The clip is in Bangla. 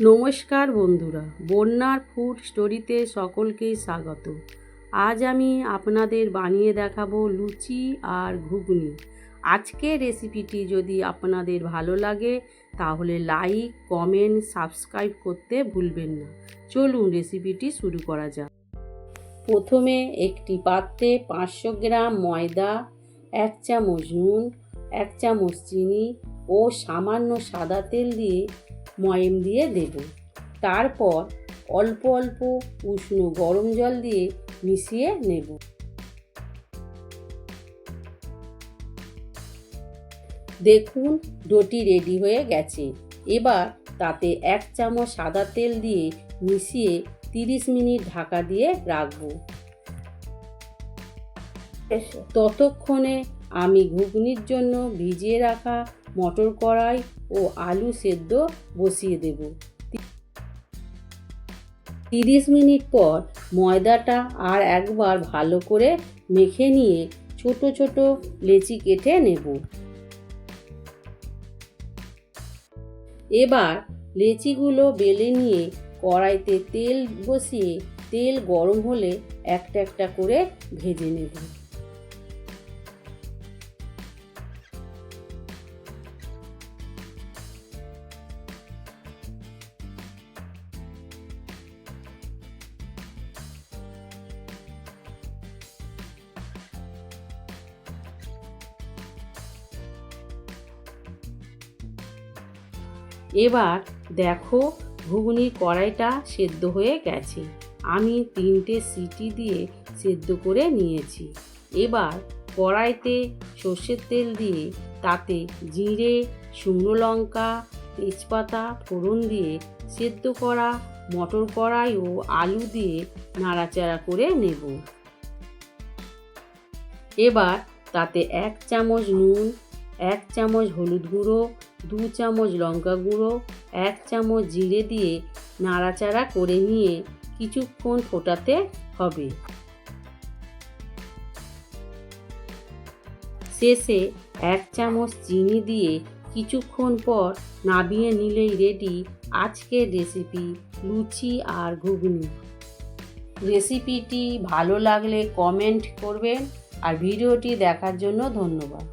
নমস্কার বন্ধুরা, বন্যার ফুড স্টোরিতে সকলকেই স্বাগত। আজ আমি আপনাদের বানিয়ে দেখাবো লুচি আর ঘুগনি। আজকের রেসিপিটি যদি আপনাদের ভালো লাগে তাহলে লাইক, কমেন্ট, সাবস্ক্রাইব করতে ভুলবেন না। চলুন রেসিপিটি শুরু করা যাক। প্রথমে একটি পাত্রে 500 গ্রাম ময়দা, 1 চামচ নুন, 1 চামচ চিনি ও সামান্য সাদা তেল দিয়ে ময়াম দিয়ে দেব। তারপর অল্প অল্প উষ্ণ গরম জল দিয়ে মিশিয়ে নেব। দেখুন ডোটি রেডি হয়ে গেছে। এবার তাতে 1 চামচ সাদা তেল দিয়ে মিশিয়ে 30 মিনিট ঢাকা দিয়ে রাখব। ততক্ষণে আমি ঘুগনির জন্য ভিজিয়ে রাখা মটর কড়াই ও আলু সেদ্ধ বসিয়ে দেব। 30 মিনিট পর ময়দাটা আর একবার ভালো করে মেখে নিয়ে ছোট ছোট লেচি কেটে নেব। এবার লেচিগুলো বেলে নিয়ে কড়াইতে তেল বসিয়ে তেল গরম হলে একটা একটা করে ভেজে নেব। এবার দেখো ঘুগনির কড়াইটা সেদ্ধ হয়ে গেছে। আমি 3টে সিটি দিয়ে সেদ্ধ করে নিয়েছি। এবার কড়াইতে সর্ষের তেল দিয়ে তাতে জিরে, শুকনো লঙ্কা, তেজপাতা ফোড়ন দিয়ে সেদ্ধ করা মটর কড়াই ও আলু দিয়ে নাড়াচাড়া করে নেব। এবার তাতে 1 চামচ নুন, 1 চামচ হলুদ গুঁড়ো, 2 চামচ লঙ্কা গুঁড়ো, 1 চামচ জিরে দিয়ে নাড়াচাড়া করে নিয়ে কিছুক্ষণ ফোটাতে হবে। শেষে 1 চামচ চিনি দিয়ে কিছুক্ষণ পর নামিয়ে নিলেই রেডি আজকের রেসিপি লুচি আর ঘুগনি। রেসিপিটি ভালো লাগলে কমেন্ট করবেন আর ভিডিওটি দেখার জন্য ধন্যবাদ।